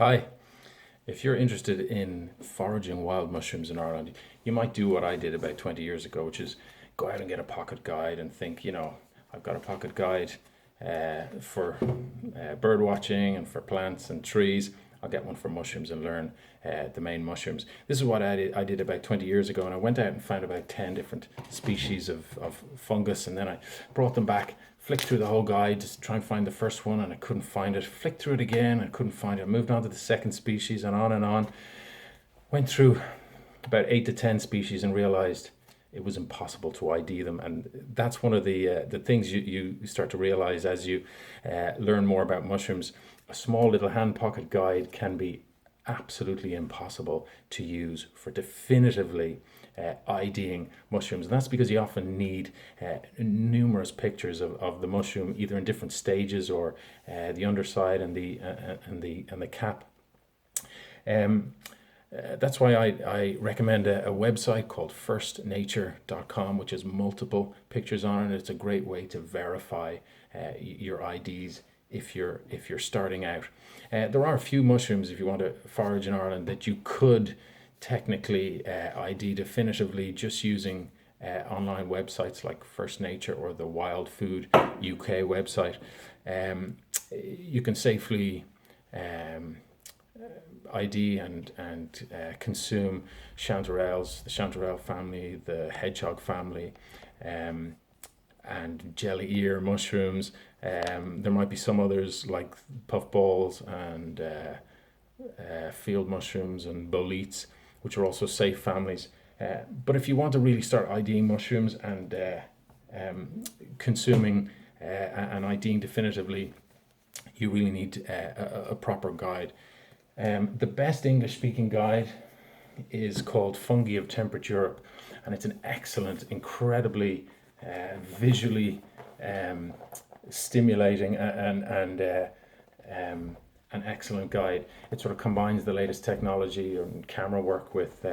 Hi, if you're interested in foraging wild mushrooms in Ireland, you might do what I did about 20 years ago, which is go out and get a pocket guide and think, I've got a pocket guide for bird watching and for plants and trees. I'll get one for mushrooms and learn the main mushrooms. This is what I did about 20 years ago, and I went out and found about 10 different species of fungus, and then I brought them back, flicked through the whole guide to try and find the first one, and I couldn't find it. Flicked through it again, and I couldn't find it. I moved on to the second species, and on and on. Went through about 8 to 10 species and realized it was impossible to ID them, and that's one of the things you start to realize as you learn more about mushrooms. A small little hand pocket guide can be absolutely impossible to use for definitively IDing mushrooms, and that's because you often need numerous pictures of the mushroom, either in different stages or the underside and the cap. Um, that's why I recommend a website called firstnature.com, which has multiple pictures on it. It's a great way to verify your IDs if you're starting out. There are a few mushrooms, if you want to forage in Ireland, that you could technically ID definitively just using online websites like First Nature or the Wild Food UK website. You can safely ID and consume chanterelles, the chanterelle family, the hedgehog family, and jelly ear mushrooms. There might be some others like puffballs and field mushrooms and boletes, which are also safe families. But if you want to really start IDing mushrooms and consuming and IDing definitively, you really need a proper guide. The best English speaking guide is called Fungi of Temperate Europe, and it's an excellent, incredibly visually stimulating and an excellent guide. It sort of combines the latest technology and camera work with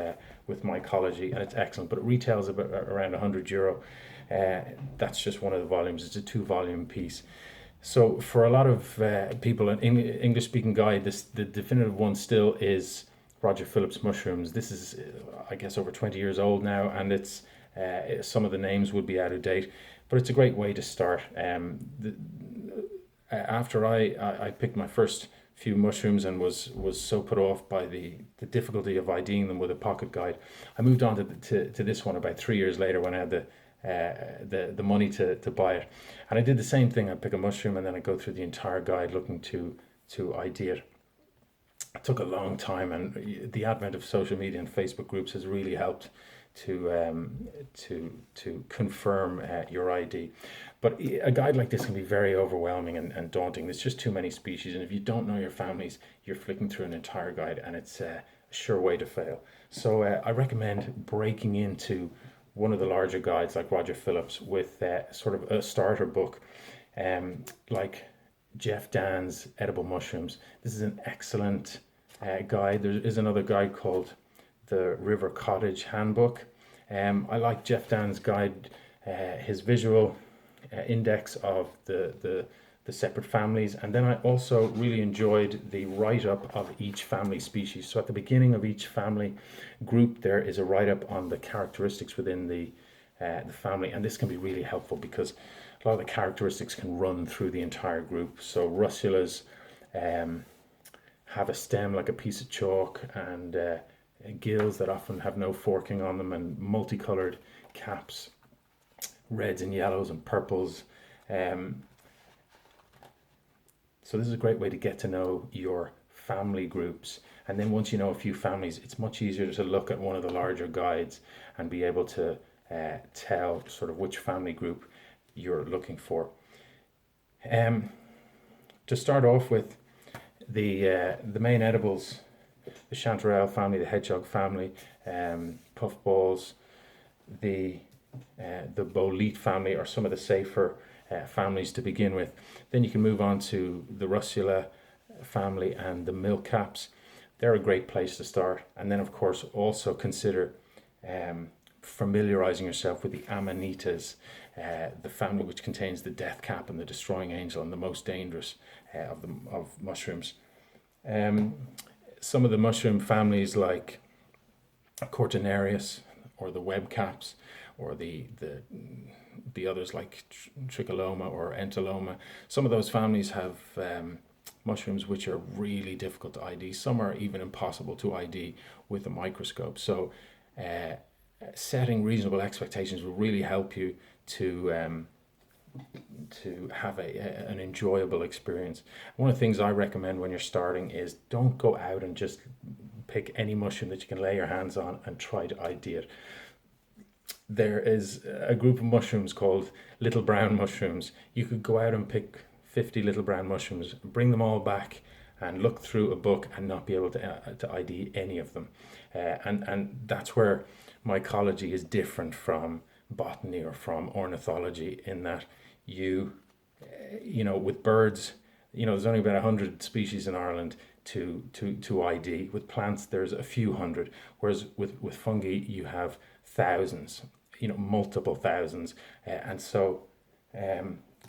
mycology, and it's excellent. But it retails about around €100. That's just one of the volumes. It's a 2 volume piece. So for a lot of people, an English speaking guide, the definitive one still is Roger Phillips Mushrooms. This is, I guess, over 20 years old now, and it's some of the names would be out of date, but it's a great way to start. After I picked my first few mushrooms and was so put off by the difficulty of IDing them with a pocket guide, I moved on to this one about 3 years later when I had the money to buy it. And I did the same thing. I pick a mushroom and then I go through the entire guide looking to ID it. It took a long time, and the advent of social media and Facebook groups has really helped to confirm your ID. But a guide like this can be very overwhelming and daunting. There's just too many species, and if you don't know your families, you're flicking through an entire guide, and it's a sure way to fail. So I recommend breaking into one of the larger guides like Roger Phillips with sort of a starter book, like Jeff Dan's Edible Mushrooms. This is an excellent guide. There is another guide called the River Cottage Handbook. I like Jeff Dan's guide, his visual index of the separate families, and then I also really enjoyed the write-up of each family species. So at the beginning of each family group, there is a write-up on the characteristics within the family, and this can be really helpful because a lot of the characteristics can run through the entire group. So russulas have a stem like a piece of chalk, and gills that often have no forking on them, and multicolored caps, reds and yellows and purples. So this is a great way to get to know your family groups. And then once you know a few families, it's much easier to look at one of the larger guides and be able to tell sort of which family group you're looking for. To start off with, the main edibles, the chanterelle family, the hedgehog family, puffballs, the bolete family are some of the safer families to begin with. Then you can move on to the russula family and the milk caps. They're a great place to start. And then, of course, also consider familiarizing yourself with the amanitas, the family which contains the death cap and the destroying angel, and the most dangerous of mushrooms. Um, some of the mushroom families like Cortinarius or the web caps or the others like Tricholoma or Entoloma. Some of those families have mushrooms which are really difficult to ID. Some are even impossible to ID with a microscope. So setting reasonable expectations will really help you to have an enjoyable experience. One of the things I recommend when you're starting is don't go out and just pick any mushroom that you can lay your hands on and try to ID it. There is a group of mushrooms called little brown mushrooms. You could go out and pick 50 little brown mushrooms, bring them all back and look through a book and not be able to ID any of them. And that's where mycology is different from botany or from ornithology, in that with birds, there's only about 100 species in Ireland to ID. With plants, there's a few hundred, whereas with fungi, you have thousands, multiple thousands. And so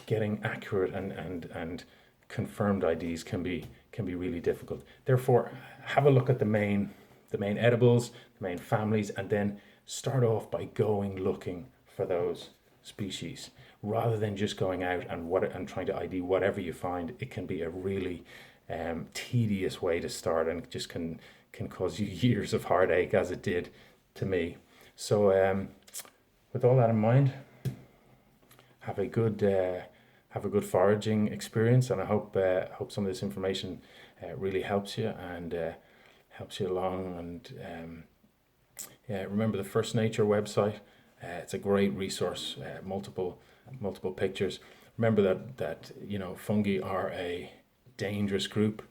getting accurate and confirmed IDs can be really difficult. Therefore, have a look at the main edibles, the main families, and then start off by going looking for those species rather than just going out and trying to ID whatever you find. It can be a really tedious way to start, and just can cause you years of heartache, as it did to me. So with all that in mind, have a good foraging experience, and I hope some of this information really helps you and helps you along. And remember the First Nature website. It's a great resource. Multiple pictures. Remember that fungi are a dangerous group.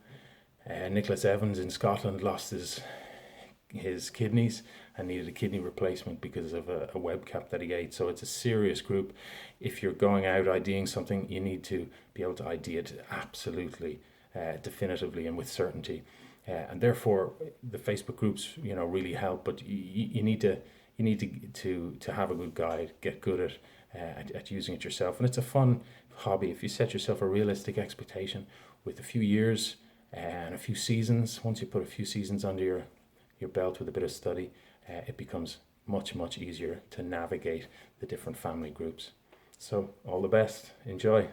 Nicholas Evans in Scotland lost his kidneys and needed a kidney replacement because of a web cap that he ate. So it's a serious group. If you're going out IDing something, you need to be able to ID it absolutely, definitively, and with certainty. And therefore, the Facebook groups, really help. But you need to have a good guide, get good at using it yourself, and it's a fun hobby if you set yourself a realistic expectation with a few years and a few seasons. Once you put a few seasons under your belt with a bit of study, it becomes much easier to navigate the different family groups. So all the best, enjoy.